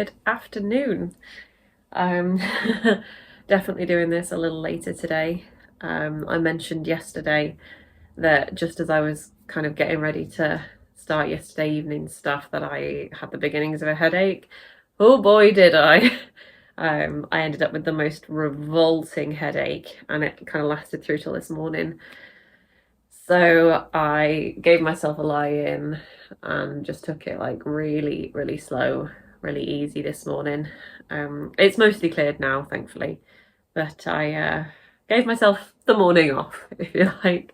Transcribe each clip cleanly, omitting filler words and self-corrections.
good afternoon. Definitely doing this a little later today. I mentioned yesterday that just as I was kind of getting ready to start yesterday evening stuff that I had the beginnings of a headache. Oh boy, did I. I ended up with the most revolting headache, and it kind of lasted through till this morning. So I gave myself a lie-in and just took it like really, really slow, really easy this morning. It's mostly cleared now, thankfully, but I gave myself the morning off, if you like.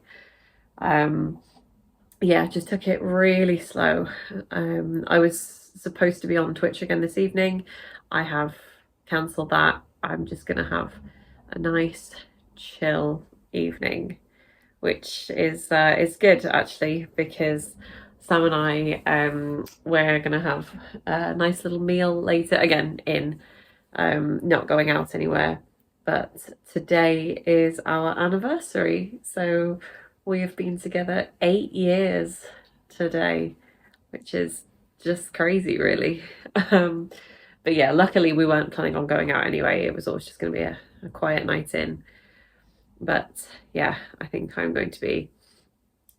Yeah, just took it really slow. I was supposed to be on Twitch again this evening. I have cancelled that. I'm just gonna have a nice chill evening, which is good actually, because Sam and I we're gonna have a nice little meal later, again in not going out anywhere, but today is our anniversary, so we have been together 8 years today, which is just crazy really. But yeah, luckily we weren't planning on going out anyway. It was always just going to be a quiet night in. But yeah, I think I'm going to be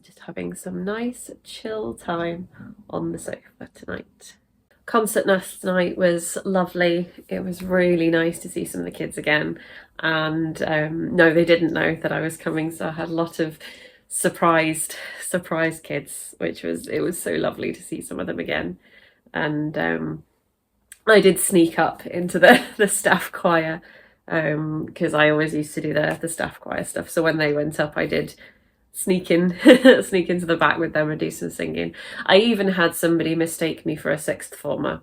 just having some nice chill time on the sofa tonight. Concert last night was lovely. It was really nice to see some of the kids again. And no, they didn't know that I was coming, so I had a lot of surprise kids, it was so lovely to see some of them again. And I did sneak up into the staff choir, because I always used to do the staff choir stuff. So when they went up, I did sneak into the back with them and do some singing. I even had somebody mistake me for a sixth former,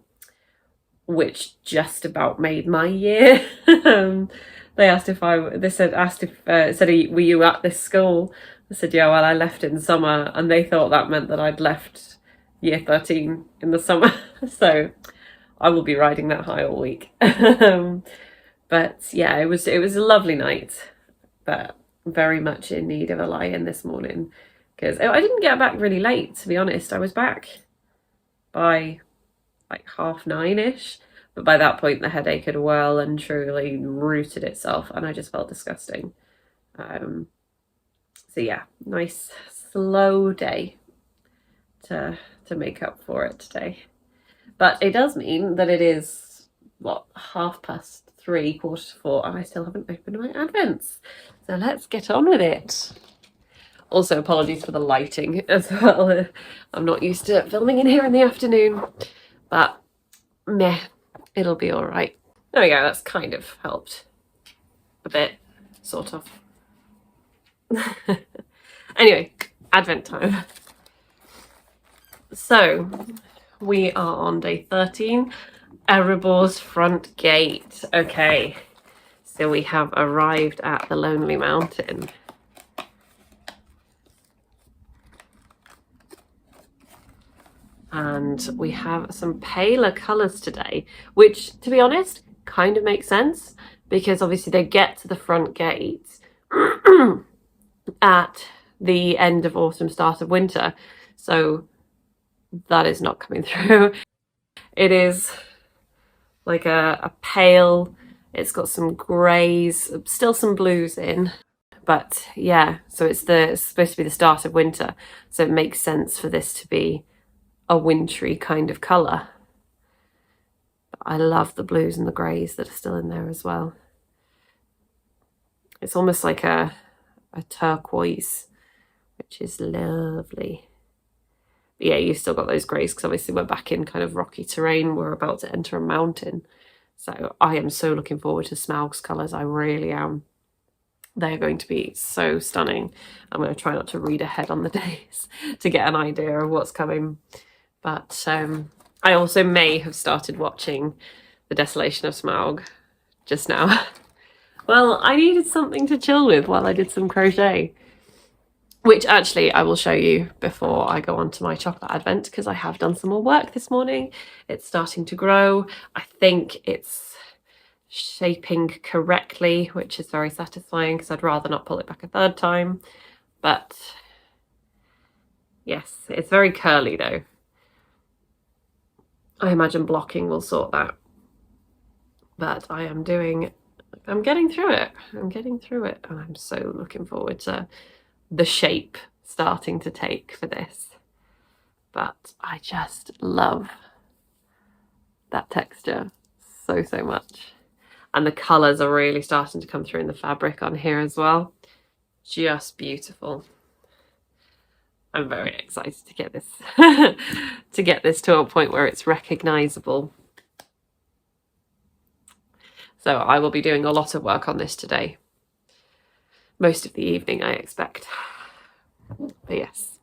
which just about made my year. They asked if were you at this school? I said, yeah, well, I left in summer, and they thought that meant that I'd left year 13 in the summer. So I will be riding that high all week. But yeah, it was a lovely night, but very much in need of a lie-in this morning, because I didn't get back really late, to be honest. I was back by like 9:30ish, but by that point the headache had well and truly rooted itself, and I just felt disgusting. So yeah, nice slow day to make up for it today. But it does mean that it is, what, 3:30, 4:45, and I still haven't opened my Advents. So let's get on with it. Also, apologies for the lighting as well. I'm not used to filming in here in the afternoon, but meh, it'll be all right. There we go, that's kind of helped a bit, sort of. Anyway, Advent time. So we are on day 13, Erebor's front gate. Okay, so we have arrived at the Lonely Mountain. And we have some paler colours today, which, to be honest, kind of makes sense, because obviously they get to the front gate at the end of autumn, start of winter. So that is not coming through. It is like a pale, it's got some greys, still some blues in, but yeah, so it's supposed to be the start of winter, so it makes sense for this to be a wintry kind of colour. But I love the blues and the greys that are still in there as well. It's almost like a turquoise, which is lovely. But yeah, you've still got those greys, because obviously we're back in kind of rocky terrain. We're about to enter a mountain. So I am so looking forward to Smaug's colours. I really am. They're going to be so stunning. I'm going to try not to read ahead on the days to get an idea of what's coming. But I also may have started watching The Desolation of Smaug just now. Well, I needed something to chill with while I did some crochet, which actually I will show you before I go on to my chocolate advent, because I have done some more work this morning. It's starting to grow. I think it's shaping correctly, which is very satisfying, because I'd rather not pull it back a third time. But yes, it's very curly though. I imagine blocking will sort that but I'm getting through it. I'm getting through it, and I'm so looking forward to the shape starting to take for this. But I just love that texture so much. And the colours are really starting to come through in the fabric on here as well. Just beautiful. I'm very excited to get this to a point where it's recognisable. So I will be doing a lot of work on this today. Most of the evening, I expect. But yes,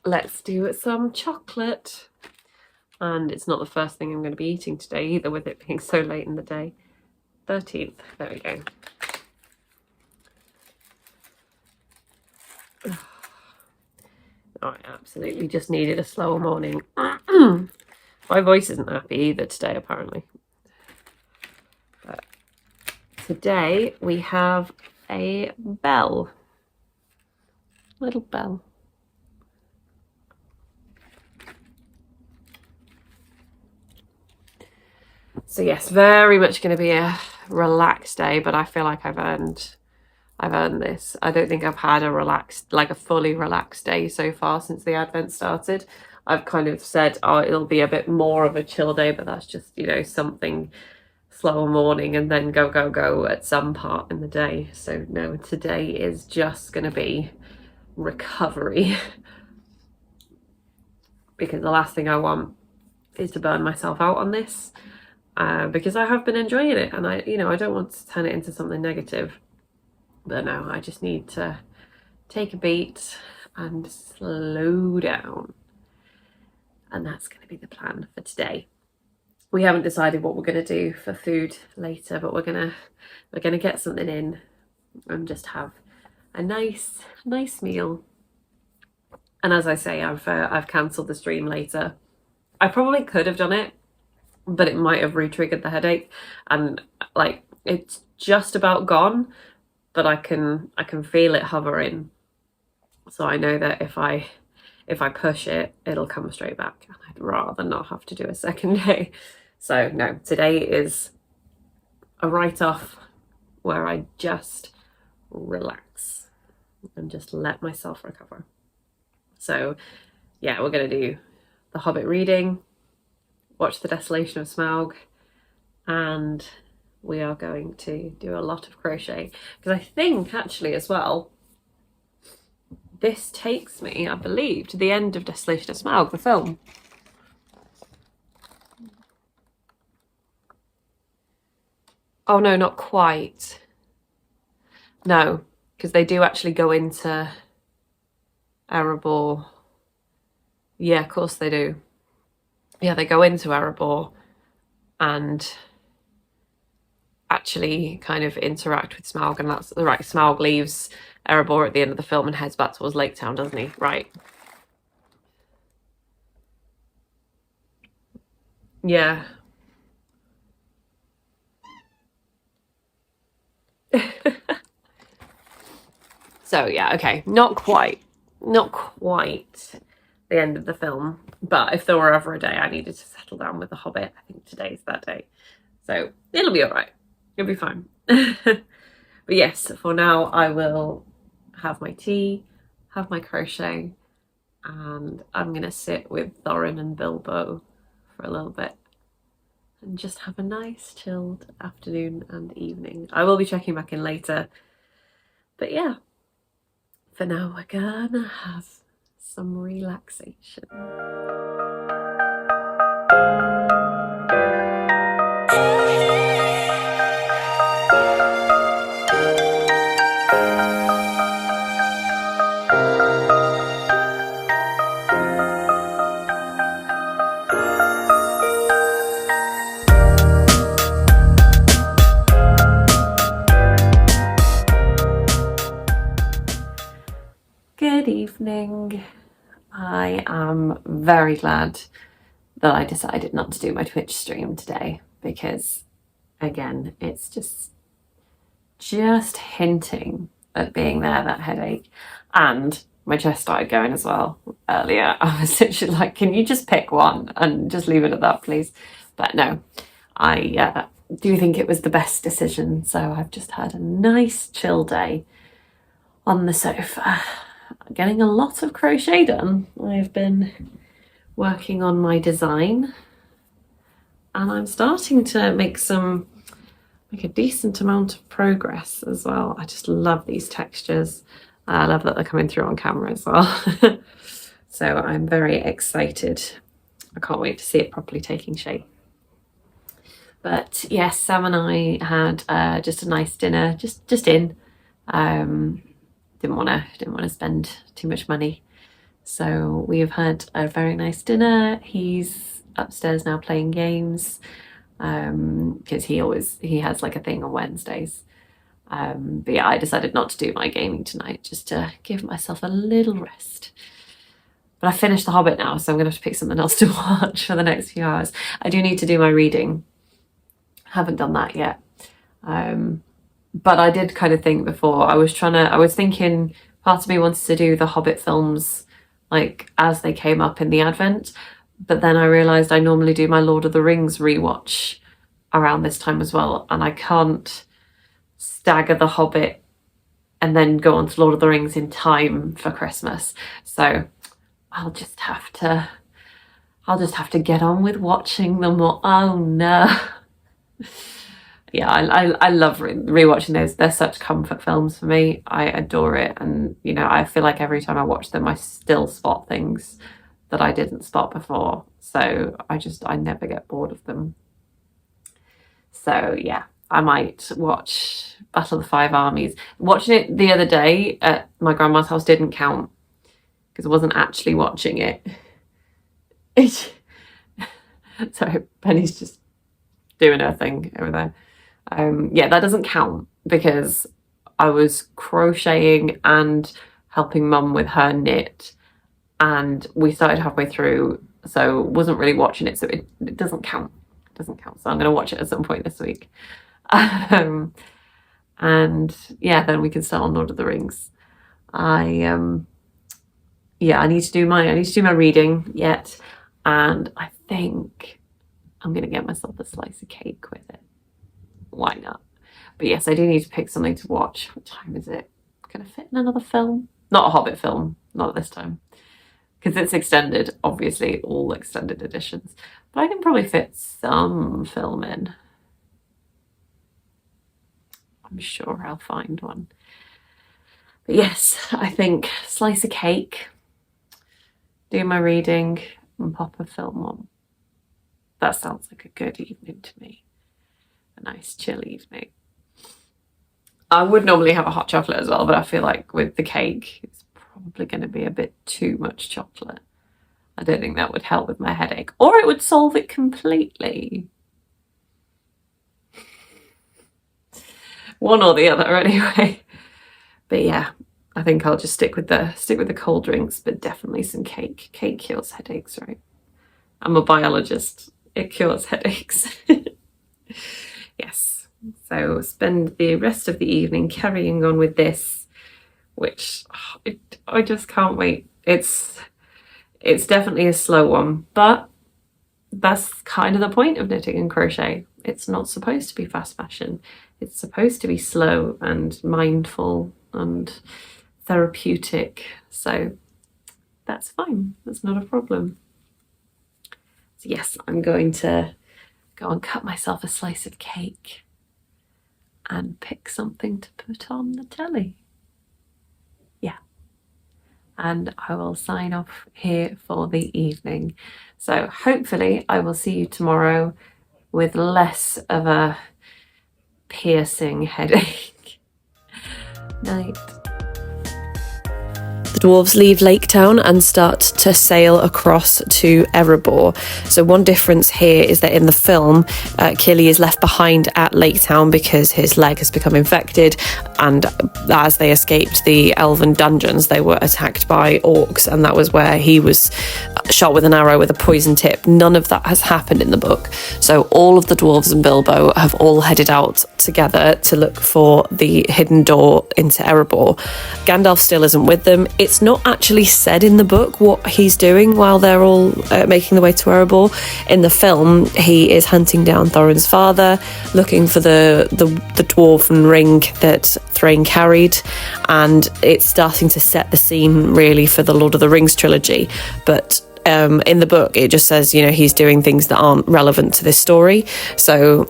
let's do some chocolate. And it's not the first thing I'm going to be eating today either, with it being so late in the day. 13th, there we go. Oh, I absolutely just needed a slower morning. My voice isn't happy either today, apparently. But today we have a bell. Little bell. So yes, very much going to be a relaxed day, but I feel like I've earned this. I don't think I've had a fully relaxed day so far since the Advent started. I've kind of said, oh, it'll be a bit more of a chill day, but that's just, you know, something slower morning and then go at some part in the day. So no, today is just going to be recovery because the last thing I want is to burn myself out on this, because I have been enjoying it, and I don't want to turn it into something negative. But no, I just need to take a beat and slow down. And that's going to be the plan for today. We haven't decided what we're going to do for food later, but we're going to get something in and just have a nice meal. And as I say, I've cancelled the stream later. I probably could have done it, but it might have re-triggered the headache, and like it's just about gone, but I can feel it hovering. So I know that if I push it, it'll come straight back, and I'd rather not have to do a second day. So no, today is a write-off where I just relax and just let myself recover. So yeah, we're going to do the Hobbit reading, watch The Desolation of Smaug, and we are going to do a lot of crochet, because I think actually as well, this takes me, I believe, to the end of Desolation of Smaug, the film. Oh no, not quite. No, because they do actually go into Erebor. Yeah, of course they do. Yeah, they go into Erebor and actually kind of interact with Smaug, and that's right. Smaug leaves Erebor at the end of the film and heads back towards Lake Town, doesn't he? Right. Yeah. So yeah, okay, not quite the end of the film, but if there were ever a day I needed to settle down with The Hobbit, I think today's that day. So it'll be all right. It'll be fine. But yes, for now I will have my tea, have my crochet, and I'm gonna sit with Thorin and Bilbo for a little bit and just have a nice chilled afternoon and evening. I will be checking back in later, but yeah, for now we're gonna have some relaxation. Good evening. I am very glad that I decided not to do my Twitch stream today, because again, it's just hinting at being there, that headache, and my chest started going as well earlier. I was literally like, can you just pick one and just leave it at that, please? But no, I do think it was the best decision. So I've just had a nice chill day on the sofa, getting a lot of crochet done. I've been working on my design and I'm starting to make a decent amount of progress as well. I just love these textures. I love that they're coming through on camera as well. So I'm very excited. I can't wait to see it properly taking shape. But yes, Sam and I had just a nice dinner, just in. Didn't want to spend too much money, so we have had a very nice dinner. He's upstairs now playing games, because he has like a thing on Wednesdays. But yeah, I decided not to do my gaming tonight, just to give myself a little rest. But I finished The Hobbit now, so I'm gonna have to pick something else to watch for the next few hours. I do need to do my reading. Haven't done that yet. But I did kind of think before, I was thinking, part of me wanted to do the Hobbit films like as they came up in the Advent, but then I realised I normally do my Lord of the Rings rewatch around this time as well, and I can't stagger the Hobbit and then go on to Lord of the Rings in time for Christmas. So I'll just have to get on with watching them all. Oh no. Yeah, I love rewatching those. They're such comfort films for me. I adore it. And, you know, I feel like every time I watch them, I still spot things that I didn't spot before. So I never get bored of them. So, yeah, I might watch Battle of the Five Armies. Watching it the other day at my grandma's house didn't count because I wasn't actually watching it. Sorry, Penny's just doing her thing over there. Yeah, that doesn't count because I was crocheting and helping Mum with her knit, and we started halfway through, so wasn't really watching it, so it doesn't count. It doesn't count. So I'm going to watch it at some point this week. And yeah, then we can start on Lord of the Rings. I need to do my reading yet, and I think I'm going to get myself a slice of cake with it. Why not? But yes, I do need to pick something to watch. What time is it? Going to fit in another film? Not a Hobbit film. Not this time. Because it's extended, obviously, all extended editions. But I can probably fit some film in. I'm sure I'll find one. But yes, I think slice of cake, do my reading, and pop a film on. That sounds like a good evening to me. A nice chill evening. I would normally have a hot chocolate as well, but I feel like with the cake, it's probably going to be a bit too much chocolate. I don't think that would help with my headache, or it would solve it completely. One or the other, anyway. But yeah, I think I'll just stick with the cold drinks, but definitely some cake. Cake cures headaches, right? I'm a biologist. It cures headaches. Yes. So spend the rest of the evening carrying on with this, which I just can't wait. It's definitely a slow one, but that's kind of the point of knitting and crochet. It's not supposed to be fast fashion. It's supposed to be slow and mindful and therapeutic. So that's fine. That's not a problem. So yes, I'm going to go and cut myself a slice of cake and pick something to put on the telly. Yeah. And I will sign off here for the evening. So hopefully I will see you tomorrow with less of a piercing headache. Night. The dwarves leave Lake Town and start to sail across to Erebor. So one difference here is that in the film, Killy is left behind at Lake Town because his leg has become infected, and as they escaped the elven dungeons, they were attacked by orcs, and that was where he was shot with an arrow with a poison tip. None of that has happened in the book. So all of the dwarves and Bilbo have all headed out together to look for the hidden door into Erebor. Gandalf still isn't with them. It's it's not actually said in the book what he's doing while they're all making their way to Erebor. In the film, he is hunting down Thorin's father, looking for the dwarven ring that Thrain carried, and it's starting to set the scene really for the Lord of the Rings trilogy. But in the book, it just says, he's doing things that aren't relevant to this story. So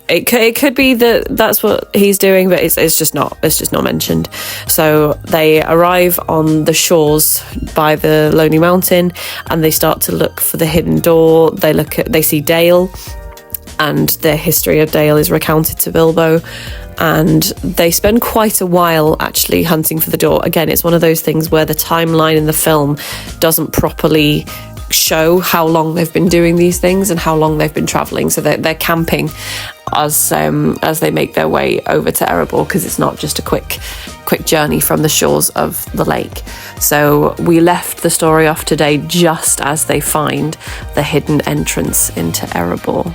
it could be that that's what he's doing, but it's just not mentioned. So they arrive on the shores by the Lonely Mountain, and they start to look for the hidden door. They see Dale, and the history of Dale is recounted to Bilbo, and they spend quite a while actually hunting for the door. Again, it's one of those things where the timeline in the film doesn't properly show how long they've been doing these things and how long they've been traveling. So they're camping as they make their way over to Erebor, because it's not just a quick journey from the shores of the lake. So we left the story off today just as they find the hidden entrance into Erebor.